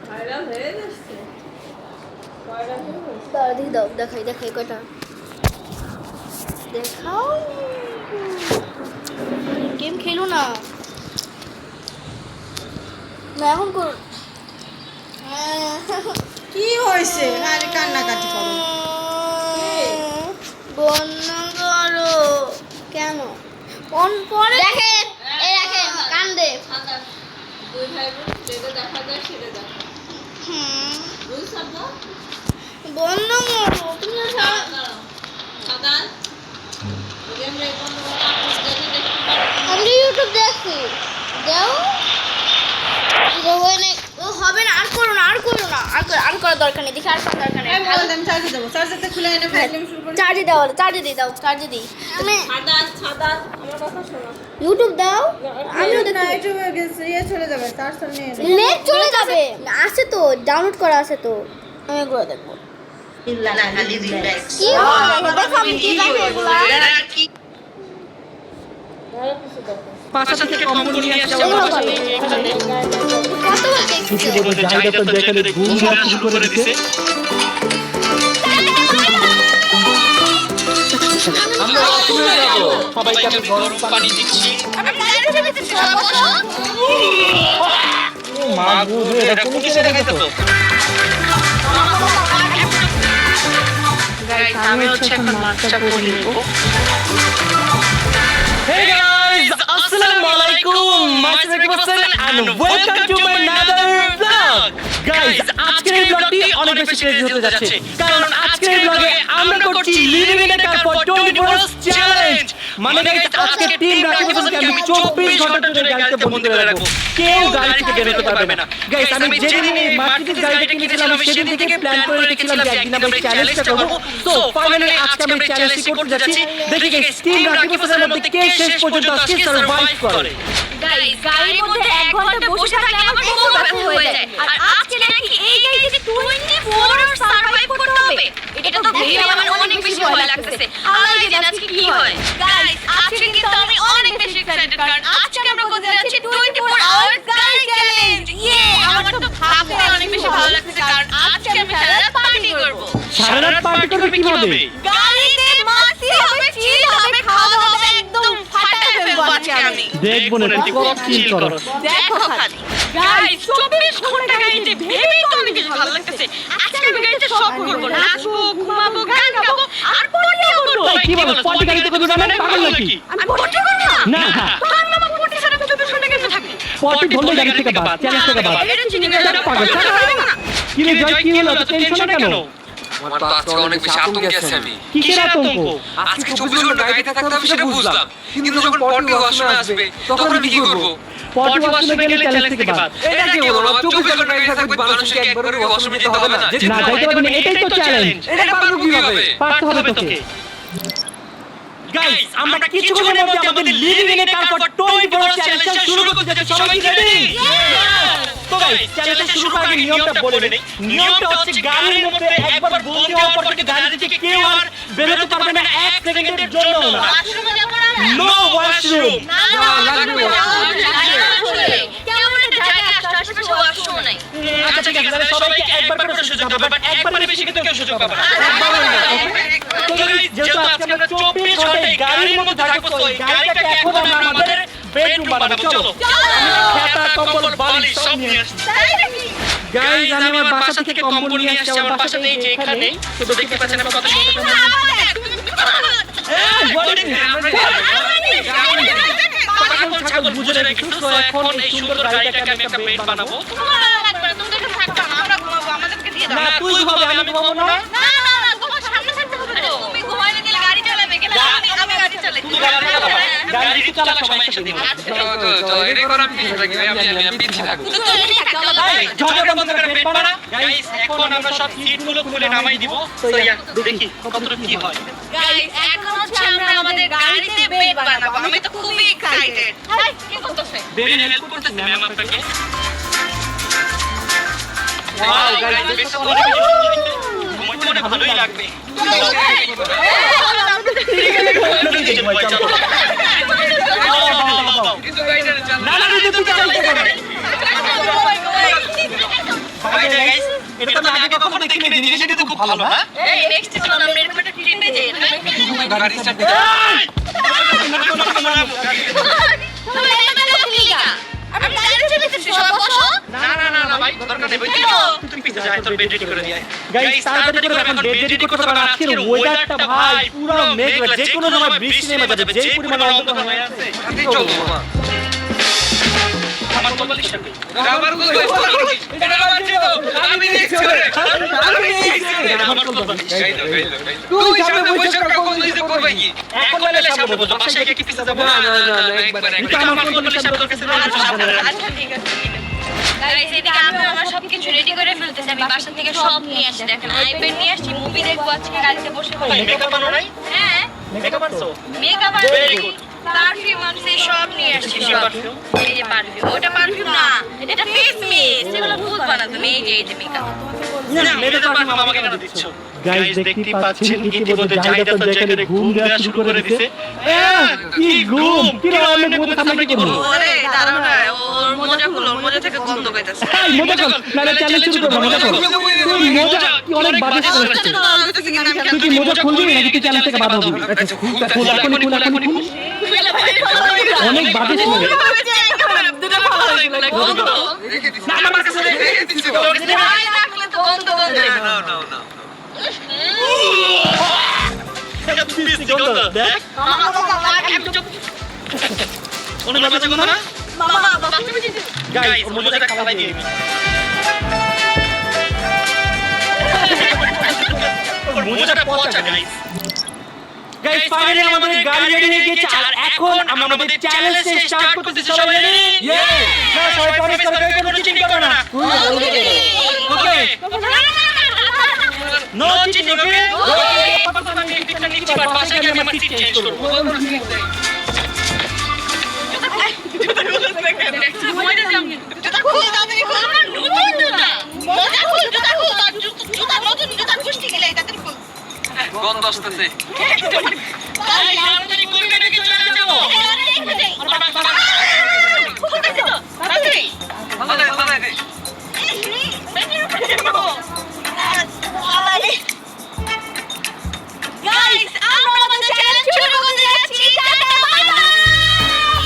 Viral হয়ে যাচ্ছে। দাও দেখাই কয়টা দেখাও। গেম খেলো না এখন কর। কি হয়েছে? আরে কান্নাকাটি করো বন্ধ করো। কেন পরে দেখেন এই দেখেন কান্দে। দুই ভাই বোন যেটা দেখা যায় সেটা দেখো। দুই শব্দ বন্ধ করো তুমি। সাদা গেম রেকর্ড আমি ইউটিউব দেখছি দাও। হবে না আর করো না আর করার দরকার নেই। দেখি আর করার দরকার নেই। আমি বললাম চার্জে দেবো। চার্জারটা খুলে এনে ফেললাম শুরু করে। চার্জে দাও চার্জে দিই। তুমি সাদা আমার কথা শোনো। ইউটিউব দাও। আমিও দেখি। ইউটিউবে গেছে চলে যাবে। চার্জার নিয়ে নেট চলে যাবে। আছে তো ডাউনলোড করা আছে তো। আমি এগুলো দেখবো। কি দেখো আমি কি দেখো এগুলা। পাঁচটা থেকে কম করে নিয়ে আসছে আমার কাছে এখানে কতবার দেখছো? কিছু বলতে যাই তো যেখানে ঘুম ভাগ শুরু করে দিছে আমরা বাথরুমে যাব সবাইকে আমি গরম পানি দিচ্ছি মা গো এটা কোন কিছু দেখাইতো তো গাইস আমি হচ্ছে এখন মাছটা করে নিব Hey guys, Assalamualaikum, and welcome to my another vlog. Guys, আজকের এই ব্লগটি অনেক বেশি ক্রেজি হতে যাচ্ছে কারণ আজকের এই ব্লগে আমরা করছি living in a car for 24 hours challenge. মানে গাইস আজকে টিম রাকিব হোসেনকে আমি 24 ঘন্টা ধরে গাড়িতে বন্দি করে রাখবো, কেউ গাড়ি থেকে বের হতে পারবে না। গাইস আমি যেদিন এই মার্কেটের গাড়িটা কিনেছিলাম সেদিন থেকে প্ল্যান করে রেখেছিলাম যে একদিন আমরা চ্যালেঞ্জটা করব। সো ফাইনালি আজকে আমি চ্যালেঞ্জটি করতে যাচ্ছি। দেখি গাইস টিম রাকিব হোসেনের মধ্যে কে শেষ পর্যন্ত আজকে সার্ভাইভ করে। গাইস গাড়ির মধ্যে 1 ঘন্টা বসে থাকলে আমার কোমর ব্যথা হয়ে যায়। আর আজকে নাকি এই গাড়িতে 24 আওয়ার সার্ভাইভ করতে হবে। এটা তো ভেবে আমার অনেক বেশি ভয় লাগতেছে। আল্লাহ জানে আজকে কি হয়। গাইস আজকে কিন্তু আমি অনেক বেশি এক্সাইটেড কারণ আজকে আমরা করতে যাচ্ছি 24 আওয়ার গাড়ি চ্যালেঞ্জ। আমার তো ভাবতে অনেক বেশি ভালো লাগতেছে কারণ আজকে আমি সারা রাত পার্টি করব। সারা রাত পার্টি করবে কিভাবে? গাড়িতে মাস্তি হবে, চিল হবে, খাওয়া হবে, একদম ফাটায় ফেলবো আজকে আমি। দেখবো না কি করো চিল করো। দেখো খালি গাইস 24 ঘন্টা গাড়িতে ভেবেই তো অনেক বেশি ভালো লাগতেছে। আজকে আমি গাড়িতে সব করবো, নাচবো, ঘুমাবো, গান গাবো আর পার্টিও করবো। কি বলো পার্টি গাড়িতে করবে না পাগল নাকি? আমি পার্টি করব না। না কার মামা পার্টি ছাড়া 24 ঘন্টা গাড়িতে থাকে। পার্টি ধরলে গাড়ি থেকে বাদ, চ্যালেঞ্জ থেকে বাদ। এটা চিনি না, এটা পাগল কি রে জয় কি হলো তো টেনশন কেন? আমার তো আজকে অনেক বেশি আতঙ্কে আছি আমি। কিসের আতঙ্ক? আজকে 24 ঘন্টা গাড়িতে থাকতে হবে সেটা বুঝলাম, কিন্তু যখন পরটি ওয়াশরুমে আসবে তখন আমি কি করব? পার্টি ওয়াশরুমে গেলে চ্যালেঞ্জ থেকে বাদ। এটা কি হলো? 24 ঘন্টা গাড়িতে থাকবে মানুষকে একবার করে ওয়াশরুমে যেতে হবে না? না যাইতে পারবে না, এটাই তো চ্যালেঞ্জ। এটা পারবো কিভাবে? পারতে হবে তোকে। গাইস আমরা কিছুক্ষণের মধ্যে আমাদের living in a car for 24 hours challenge শুরু করতে যাচ্ছি। সবাই কি রেডি? তো গাইস চ্যালেঞ্জটা শুরু করার আগে নিয়মটা বলে নেই। নিয়মটা হচ্ছে গাড়ির মধ্যে একবার বন্দি হওয়ার পর থেকে গাড়ি থেকে কেউ আর বের হতে পারবে না 1 সেকেন্ডের জন্য না। ওয়াশরুমে যাব না আমি। No washroom. না লাগবে ওয়াশরুমে। কেমন একটা জায়গা আশেপাশে ওয়াশরুম নাই। আচ্ছা ঠিক আছে তাহলে সবাইকে একবার করে সুযোগ দেব, বাট একবারে বেশি কিন্তু কেউ সুযোগ পাবে না। তো গাইস যেহেতু আজকে আমরা 24 ঘন্টায় গাড়ির মধ্যে থাকবো, তো এই গাড়িটাকে এখন আমরা আমাদের বেডরুম বানাবো। চলো খাতা কম্বল বালিশ সব নিয়ে আসি। গাইস আমি আমার বাসা থেকে কম্বল নিয়ে আসছি। আমার বাসা নেই যে এখানে, তো দেখতে পাচ্ছেন আমি কত সুন্দর করে ছাগল বুঝে রেখে কিন্তু তো এখন এই সুন্দর গাড়িটাকে আমি একটা বেড বানাবো। না তুই ঘুমাবে আমি ঘুমাবো না। তুই গাড়ি চালা, গাড়ি চালা সবাই একসাথে। এটা করা আমি পিছে থাকি, আমি পিছে থাকবো। ঝগড়া বন্ধ করে বেড বানা। গাইস এখন আমরা সব সিটগুলো খুলে নামাই দিব। তো দেখি কতটুকু কি হয়। গাইস এখন হচ্ছে আমরা আমাদের গাড়িতে বেড বানাবো। আমি তো খুবই এক্সাইটেড। কি করতেছে? ভেরি হেল্প করতেছি ম্যাম আপনাকে। ওয়াও গাইস বেশ ঘুমাইতে মনে ভালোই লাগবে। না না তুই চালাইতে পারবি। এটা তো আমি আগে কখনো দেখিনি, জিনিসটা তো খুব ভালো না? এই নেক্সট চলো আমরা এরকম একটা ট্রিপে যাই। গাড়ি স্টার্ট তুমি এটা তো লিগা আমি ডাইরেক্ট ট্রিপে সবাই বসো। না ভাই দরকার নেই, তুই পিছে যা, তোর বেড রেডি করে দিয়ে আয়। গাইস তাড়াতাড়ি করে এখন বেড রেডি করতে পারেন। আজকের ওয়েদারটা ভাই পুরো মেঘলা, যে কোনো সময় বৃষ্টি নেমে যাবে, যেই পরিমাণ অন্ধকার হয়ে আছে। তাতেই চল মামা। আমার মোবাইল স্টার্ট কর। আমার মোবাইল এটা আমার ছিল, আমি দেখছি রে, আমি দেখছি রে, আমার মোবাইল গাইলো। তুই সামনে বসে কোন দিকে করবে কি? এখন বলে সামনে বসো, পাশে কি পিছে যাব? না একবার আমার মোবাইল স্টার্ট তোর কাছে আচ্ছা ঠিক আছে। গাইস এদিকে আমি আমার সবকিছু রেডি করে ফেলতেছি। আমি বাসা থেকে সব নিয়ে আসছি, দেখেন আইপ্যাড নিয়ে আসছি, মুভি দেখবো আজকে গাড়িতে বসে বসে। মেকআপ বানানো নাই? হ্যাঁ মেকআপ আনছো? মেকআপ আর পারফিউম আনছি, সব নিয়ে আসছি সব। এই যে পারফিউম, ওটা পারফিউম না, এটা ফেস মিস্ট, এগুলো ভূত বানাতো। এই যে মেকআপ। না মেরে তো পারফিউম আমাকে কেন দিচ্ছ? গাইস দেখতেই পাচ্ছেন ইতিমধ্যে জাহিদা তো যেখানে ঘুম দেওয়া শুরু করে দিয়েছে। কি ঘুম, কি রে আমি মধ্যে সামনে কি করব? ওরে দাঁড়াও না, ওর মোজা খুলো, ওর মোজা থেকে গন্ধ পাইতেছে। এই মজা কর, নালে চ্যালেঞ্জ শুরু করব। মজা কর, তুই মজা কি অনেক বাজে করছিস। তুই কি মজা খুলবি নাকি তুই চ্যালেঞ্জ থেকে বাদ হবি? আচ্ছা খুল, এখনই খুল। অনেক বাজে ছিল। দুটো ভালো হয়ে গেল গন্ধ। না আমার কাছে রেখে দিচ্ছি তো। ভাই রাখলে তো গন্ধ গন্ধ। না দেখ অনেক বাজে কথা না। মামা বাথরুমে যেতে। গাইস ওর মজাটা খাওয়াই দিয়ে দিবি। ওর মজাটা পচা গাইস। গাইস ফাইনালি আমাদের গাড়ি রেডি হয়ে গেছে আর এখন আমরা আমাদের চ্যালেঞ্জ স্টার্ট করতে সবাই রেডি? হ্যাঁ সবাই প্রমিস করে কোনো চিটিং করবে না। ওকে নো চিটিং ওকে। আমি টিকটক নিচ্ছি বাট পাশে গিয়ে আমার সিট চেঞ্জ করব। জুতা খুল তাড়াতাড়ি খুল। আমার নতুন জুতা। মোজা খুল, জুতা খুল, জুতা নতুন জুতা কুষ্টি গেলে তাড়াতাড়ি খুল। গন্ধ আসতেছে। তাই তাড়াতাড়ি করবে নাকি চলে যাব? খুলতেছি তো, তাড়াতাড়ি। দাদা গাইস আমরা আমাদের চ্যালেঞ্জ শুরু করতে যাচ্ছি। Tata bye bye.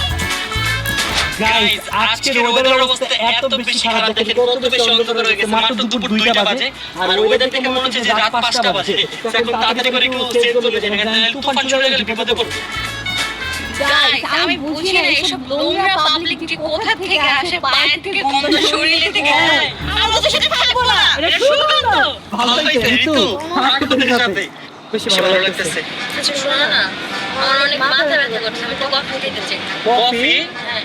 গাইস আজকের ওয়েদারের অবস্থা এত বেশি খারাপ, দেখেন কত বেশি অন্ধকার হয়ে গেছে। মাত্র দুপুর 2টা বাজে আর ওয়েদার দেখে মনে হচ্ছে যে রাত 5টা বাজে। এখন তাড়াতাড়ি করে একটু সেট করবে, দেখেন তুফান চলে গেলে বিপদে পড়বে। গাইস আমি বুঝি না এইসব নোংরা পাবলিক কোথা থেকে আসে, পায়ের থেকে গন্ধ, শরীরে থেকে। আমরা তো সাথে থাকবো না, এটা সুগন্ধ। ভালো হইছে ঋতু, হাত তোদের সাথে বেশি ভালো লাগতেছে। আচ্ছা শোনো না, আমার অনেক মাথা ব্যথা করছে, আমি তো কফি খেতে চাই। কফি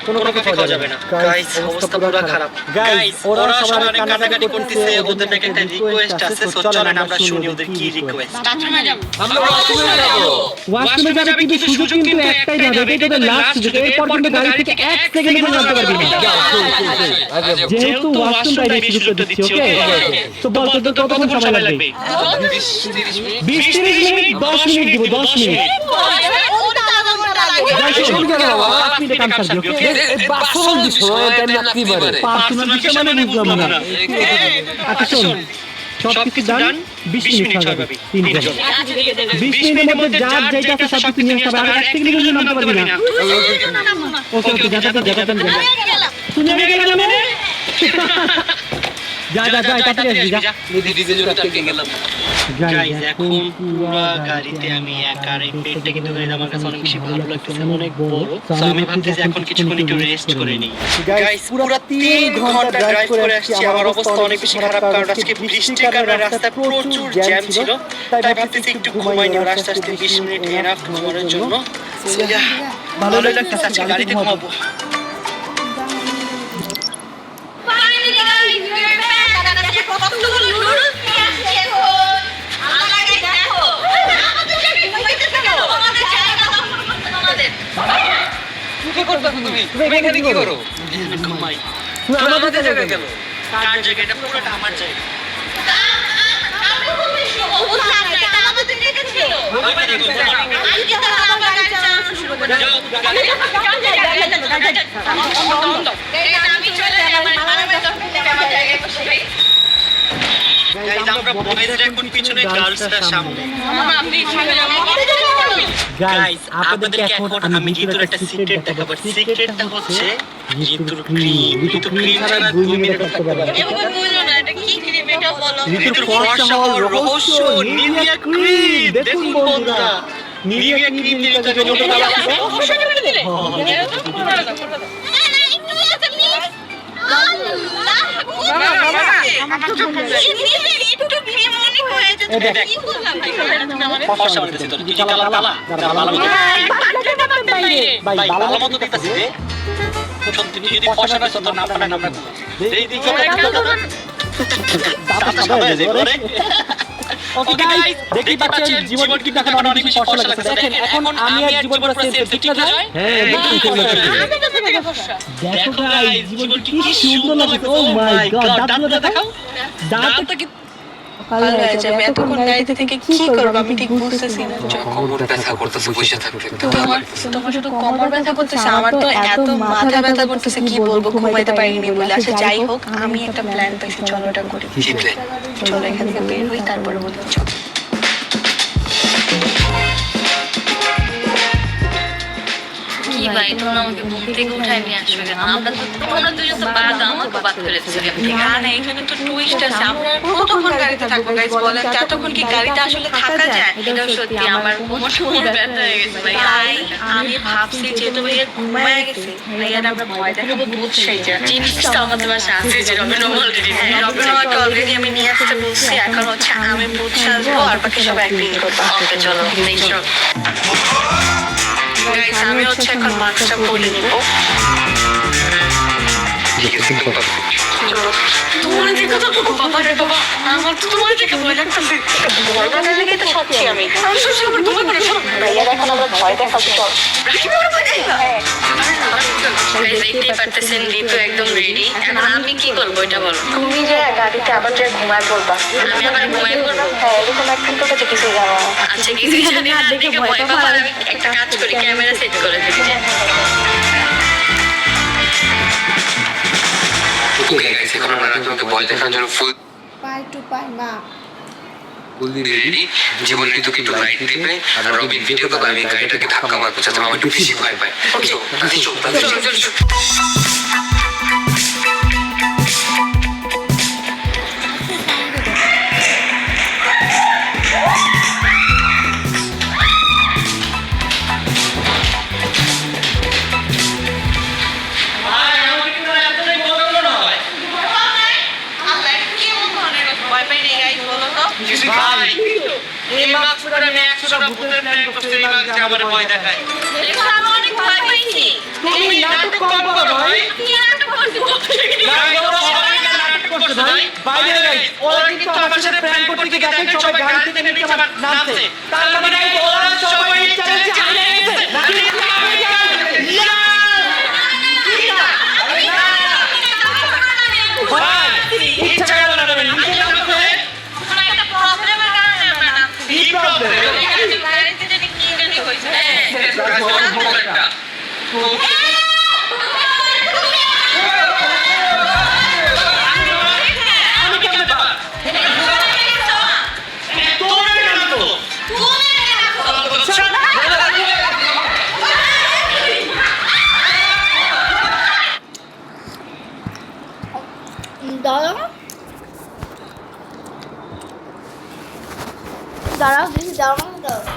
কোনো কফি খাওয়া যাবে না। গাইস অবস্থা পুরো খারাপ। গাইস ওরা সবাই কান্নাকাটি করতেছে, ওদের নাকি একটা রিকোয়েস্ট আছে। সো চলেন আমরা শুনি ওদের কি রিকোয়েস্ট। বাথরুমে যাব। আমরা ওয়াশরুমে যাব। ওয়াশরুমে যাবে কিন্তু সুযোগ কিন্তু একটাই যাবে, এটা তোদের লাস্ট সুযোগ। এরপর কিন্তু গাড়ি থেকে 1 সেকেন্ড করে নামতে পারবি না। যেহেতু ওয়াশরুম টাইমে সুযোগ দিচ্ছি, ওকে? তো বল তোদের কতক্ষণ সময় লাগবে? 20-30 মিনিট। 20-30 মিনিট, 10 মিনিট দিব, 10 মিনিট। পার্সোনাল বিষয় টাইম লাগতে পারে। পার্সোনাল বিষয় মানে বুঝলাম না। আচ্ছা শোন, সব কিছু ডান, 20 মিনিট হবে তিনজন। 20 মিনিটের মধ্যে যা যেটা আছে সব কিছু নিয়ে আসতে হবে। আর 1 সেকেন্ডের জন্য নামতে পারবি না। ওকে ওকে, যা তুমি আমি গেলাম মানে যা তাড়াতাড়ি আসবি যা। ডিজেল জোরে আটকে গেলাম। গাইস এখন পুরো গাড়িতে আমি একা, এই পেটটা কিন্তু আমার কাছে অনেক বেশি ভালো লাগতেছে, অনেক বড়। সো আমি ভাবতেছি এখন কিছুক্ষণ একটু রেস্ট করে নিই। গাইস পুরো 3 ঘন্টা ড্রাইভ করে আসছি, আমার অবস্থা অনেক বেশি খারাপ কারণ আজকে বৃষ্টির কারণে রাস্তায় প্রচুর জ্যাম ছিল। তাই ভাবতেছি একটু ঘুমাই নিই, রাস্তা আসতে 20 মিনিট এনাফ ঘুমানোর জন্য। ভালো লাগতেছে, আজকে গাড়িতে ঘুমাবো। Finally guys, we're back. দেখো কতগুলো নুডলস নিয়ে আসছি এখন। আমরা দেখো। আমাদের জায়গায় ঘুমাইতেছে কেন? আমাদের জায়গা আমাদের। কি করছো তুমি? তুমি এখানে কি করো? ঘুমাই। আমাদের জায়গা কেন? কার জায়গা? এটা পুরোটা আমার জায়গা। আমাদের জায়গা ছিল। আজকে তো আবার গাড়ি চালানো শুরু করে দাও। আমি চলে যাই, আমার জায়গায় বসে ভাই। গাইস আমরা বয়েজরা এখন পিছনে গার্লসরা সামনে আপনি সামনে যাবেন গাইস আপনাদেরকে এখন আমি ঋতুর একটা সিক্রেট দেখাবো সিক্রেটটা হচ্ছে ঋতুর ক্রিম ছাড়া 2 মিনিট থাকতে পারে না এভাবে বলো না এটা কি ক্রিম এটা বলো ঋতুর ফর্সা হওয়ার রহস্য নিভিয়া ক্রিম দেখুন বন্ধুরা নিভিয়া ক্রিম দিয়ে যদি ছোট কালা অবশ্যই করে দিলে ফর্সা হচ্ছে তো তুই কালা কালা ভালো মতো ভাই ভালো মতো দেখতেছিস রে সত্যি তুই যদি ফর্সা না তোর নামটা দেই দিই দাঁত সাদা হয়ে যাবে রে ওকে গাইস দেখি পাচ্ছেন জীবন কি দেখেন অনেক বেশি ফর্সা লাগছে দেখেন এখন আমি আর জীবন পুরো সেম ঠিক না যায় হ্যাঁ দেখো গাইস জীবন কি সুন্দর লাগছে ও মাই গড দাঁতগুলো দেখাও দাঁতটা কি ভালো হয়ে যাবে। এতক্ষণ গাড়িতে থেকে কি করবো আমি ঠিক বুঝতেছি না। কোমর ব্যথা করতেছে বসে থাকতে তোমার শুধু কোমর ব্যথা করতেছে, আমার তো এত মাথা ব্যথা করতেছে কি বলবো, ঘুমাইতে পারিনি বলে। আচ্ছা যাই হোক, আমি একটা প্ল্যান পাইছি, চলো ওটা করি। কি প্ল্যান? চলো এখান থেকে বের হই, তারপরে বলি চলো। কি ভাই তোমরা আমাকে ঘুম থেকে উঠায় নিয়ে আসবে কেন? তোমরা দুজন তো বাদ আমাকে বাদ করে দিচ্ছ কেন? না না, এখানে তো টুইস্ট আছে। আমরা কতক্ষণ গাড়িতে থাকবো গাইস বলেন? এতক্ষণ কি গাড়িতে আসলে থাকা যায়? এটাও সত্যি আমার কোমর ব্যথা হয়ে গেছে ভাই। ভাই আমি ভাবছি যেহেতু ভাইয়া ঘুমায় গেছে, ভাইয়ার আমরা ভয় দেখাবো ভূত সাইজা। জিনিসটা আমাদের বাসায় আছে যে রবিন অলরেডি রবিন আমাকে অলরেডি আমি নিয়ে আসতে বলছি, এখন হচ্ছে আমি ভূত সাজবো আর বাকি সব অ্যাক্টিং করবো। ওকে চলো দেখো গাইস আমি হচ্ছে এখন মাস্কটা পরে নিব। তোমার দেখে তো বাবা রে বাবা, আমার তো তোমার দেখে ভয় লাগতেছে। ভয় লাগার লেগে তো সত্যি আমি তোমার করে সব ভাইয়ার এখন আমরা ভয় দেখাবো। চল দেখতেই পারতেছেন ঋতু একদম রেডি। এখন আমি কি করবো এটা বলো? তুমি যে গাড়িতে আবার যে ঘুমায় পড়বা। আমি আবার ঘুমাই পড়বো? হ্যাঁ এরকম অ্যাক্টিং করতে যে কিছু জানো না। আচ্ছা কিছু জানি না দেখে ভয় পাবো। আমি একটা কাজ করি, ক্যামেরা সেট করে দিই। ওকে গাইস এখন আমরা তোমাকে ভয় দেখানোর জন্য ফুল রেডি। জীবন ঋতুকে একটু লাইট দিবে আর রবিন ভিডিও করবে, আমি গাড়িটাকে ধাক্কা মারবো যাতে আমার একটু বেশি ভয় পায়। ওকে তাহলে চল। ভয় পাই নেই গাইস, বলো তো। ভাই এই মাস্ক পরে আমি 100টা ভূতের প্ল্যান করতে এই মাস্ক আমার ভয় দেখায় দেখো আমি অনেক ভয় পাইছি। তুমি নাটক কম করো ভাই কি নাটক করছো? ভাই ওরা সবাই নাটক করছে ভাই বাইরে গাইস ওরা কিন্তু আমার সাথে প্র্যাঙ্ক করতে গিয়ে দেখেন সবাই গাড়ি থেকে নিচে নামছে তার মানে গাইস ওরা সবাই এই চ্যালেঞ্জে হারিয়ে গেছে ভাই ইচ্ছা করে না তুমি নিজে নামছে কোনো একটা প্রবলেমের কারণে আমরা না কি প্রবলেম গাড়িতে যদি কি জানি হইছে। আমি কেমনে পার তোমরা কেন তো দাঁড়াও দিদি, দাঁড়াও দাঁড়াও।